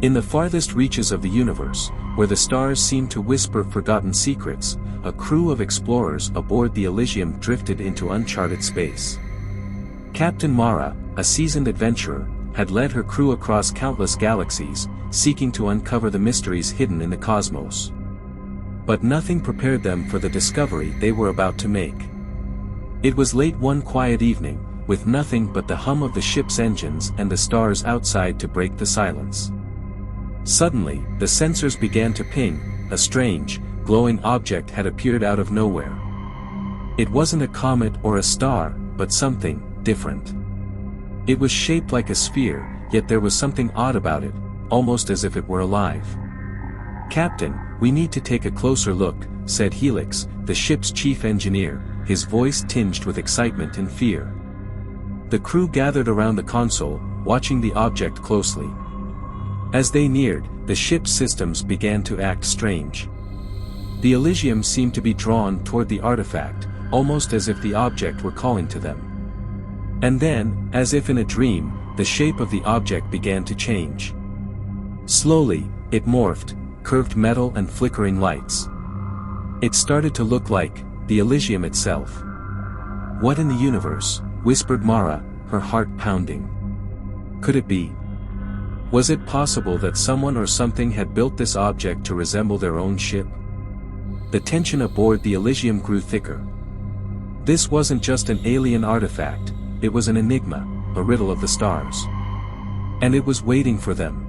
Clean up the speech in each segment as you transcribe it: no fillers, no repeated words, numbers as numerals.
In the farthest reaches of the universe, where the stars seemed to whisper forgotten secrets, a crew of explorers aboard the Elysium drifted into uncharted space. Captain Mara, a seasoned adventurer, had led her crew across countless galaxies, seeking to uncover the mysteries hidden in the cosmos. But nothing prepared them for the discovery they were about to make. It was late one quiet evening, with nothing but the hum of the ship's engines and the stars outside to break the silence. Suddenly, the sensors began to ping. A strange, glowing object had appeared out of nowhere. It wasn't a comet or a star, but something different. It was shaped like a sphere, yet there was something odd about it, almost as if it were alive. "Captain, we need to take a closer look," said Helix, the ship's chief engineer, his voice tinged with excitement and fear. The crew gathered around the console, watching the object closely. As they neared, the ship's systems began to act strange. The Elysium seemed to be drawn toward the artifact, almost as if the object were calling to them. And then, as if in a dream, the shape of the object began to change. Slowly, it morphed, curved metal and flickering lights. It started to look like the Elysium itself. "What in the universe?" whispered Mara, her heart pounding. Could it be? Was it possible that someone or something had built this object to resemble their own ship? The tension aboard the Elysium grew thicker. This wasn't just an alien artifact, it was an enigma, a riddle of the stars. And it was waiting for them.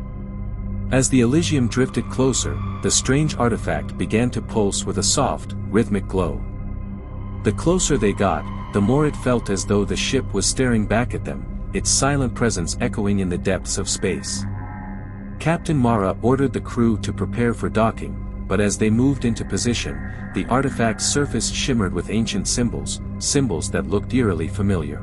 As the Elysium drifted closer, the strange artifact began to pulse with a soft, rhythmic glow. The closer they got, the more it felt as though the ship was staring back at them, its silent presence echoing in the depths of space. Captain Mara ordered the crew to prepare for docking, but as they moved into position, the artifact's surface shimmered with ancient symbols, symbols that looked eerily familiar.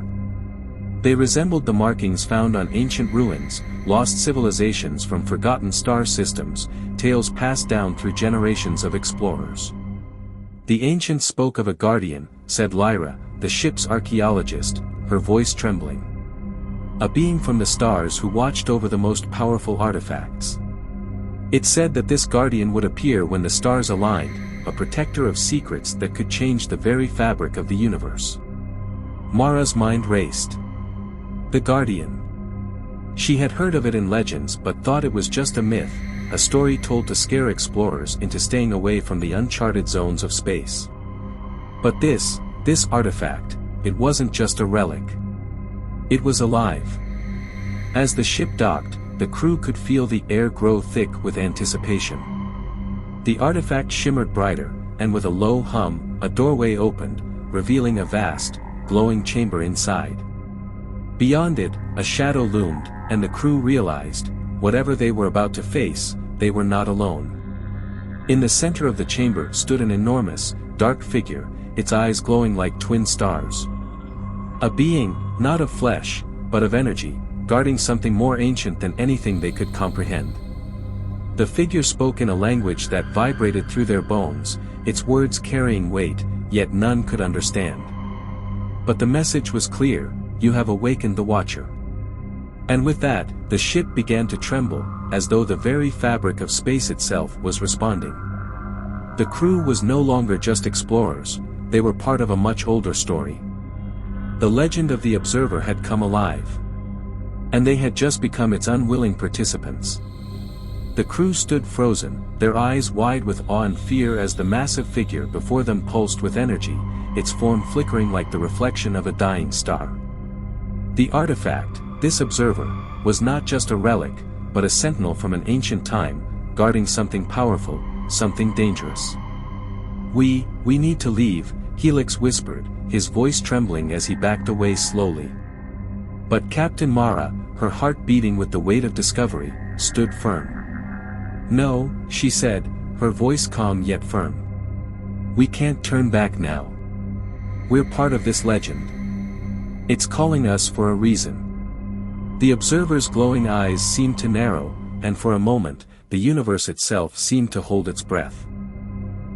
They resembled the markings found on ancient ruins, lost civilizations from forgotten star systems, tales passed down through generations of explorers. "The ancients spoke of a guardian," said Lyra, the ship's archaeologist, her voice trembling. "A being from the stars who watched over the most powerful artifacts. It said that this guardian would appear when the stars aligned, a protector of secrets that could change the very fabric of the universe." Mara's mind raced. The guardian. She had heard of it in legends but thought it was just a myth, a story told to scare explorers into staying away from the uncharted zones of space. But this artifact, it wasn't just a relic. It was alive. As the ship docked, the crew could feel the air grow thick with anticipation. The artifact shimmered brighter, and with a low hum, a doorway opened, revealing a vast, glowing chamber inside. Beyond it, a shadow loomed, and the crew realized, whatever they were about to face, they were not alone. In the center of the chamber stood an enormous, dark figure, its eyes glowing like twin stars. A being, not of flesh, but of energy, guarding something more ancient than anything they could comprehend. The figure spoke in a language that vibrated through their bones, its words carrying weight, yet none could understand. But the message was clear: "You have awakened the Watcher." And with that, the ship began to tremble, as though the very fabric of space itself was responding. The crew was no longer just explorers, they were part of a much older story. The legend of the Observer had come alive. And they had just become its unwilling participants. The crew stood frozen, their eyes wide with awe and fear as the massive figure before them pulsed with energy, its form flickering like the reflection of a dying star. The artifact, this observer, was not just a relic, but a sentinel from an ancient time, guarding something powerful, something dangerous. We need to leave," Helix whispered, his voice trembling as he backed away slowly. But Captain Mara, her heart beating with the weight of discovery, stood firm. "No," she said, her voice calm yet firm. "We can't turn back now. We're part of this legend. It's calling us for a reason." The observer's glowing eyes seemed to narrow, and for a moment, the universe itself seemed to hold its breath.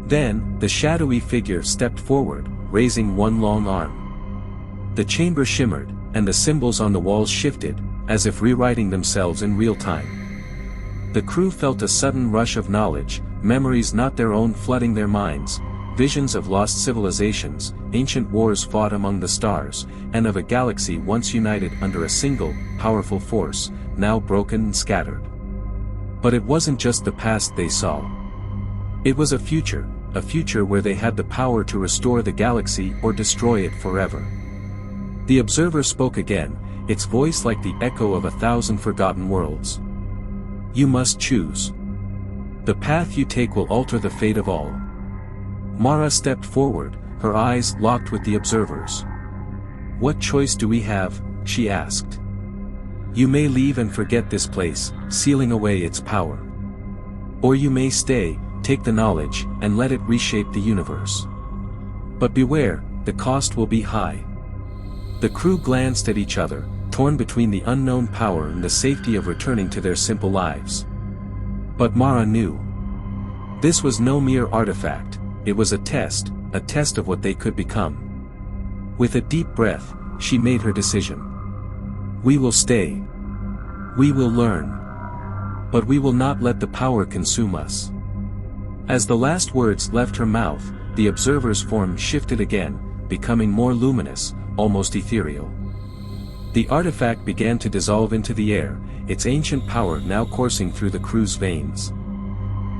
Then, the shadowy figure stepped forward, raising one long arm. The chamber shimmered, and the symbols on the walls shifted, as if rewriting themselves in real time. The crew felt a sudden rush of knowledge, memories not their own flooding their minds, visions of lost civilizations, ancient wars fought among the stars, and of a galaxy once united under a single, powerful force, now broken and scattered. But it wasn't just the past they saw. It was a future where they had the power to restore the galaxy or destroy it forever. The observer spoke again, its voice like the echo of 1,000 forgotten worlds. You must choose. The path you take will alter the fate of all. Mara stepped forward, her eyes locked with the observer's. What choice do we have? She asked. You may leave and forget this place, sealing away its power. Or you may stay, take the knowledge, and let it reshape the universe. But beware, the cost will be high. The crew glanced at each other, torn between the unknown power and the safety of returning to their simple lives. But Mara knew. This was no mere artifact, it was a test of what they could become. With a deep breath, she made her decision. We will stay. We will learn. But we will not let the power consume us. As the last words left her mouth, the observer's form shifted again, becoming more luminous, almost ethereal. The artifact began to dissolve into the air, its ancient power now coursing through the crew's veins.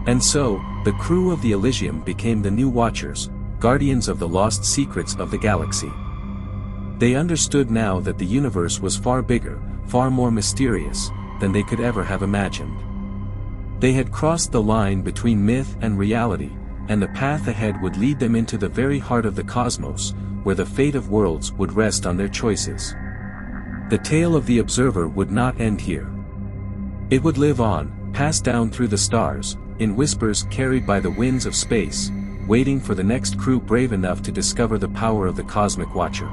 And so, the crew of the Elysium became the new watchers, guardians of the lost secrets of the galaxy. They understood now that the universe was far bigger, far more mysterious, than they could ever have imagined. They had crossed the line between myth and reality, and the path ahead would lead them into the very heart of the cosmos, where the fate of worlds would rest on their choices. The tale of the observer would not end here. It would live on, passed down through the stars, in whispers carried by the winds of space, waiting for the next crew brave enough to discover the power of the cosmic watcher.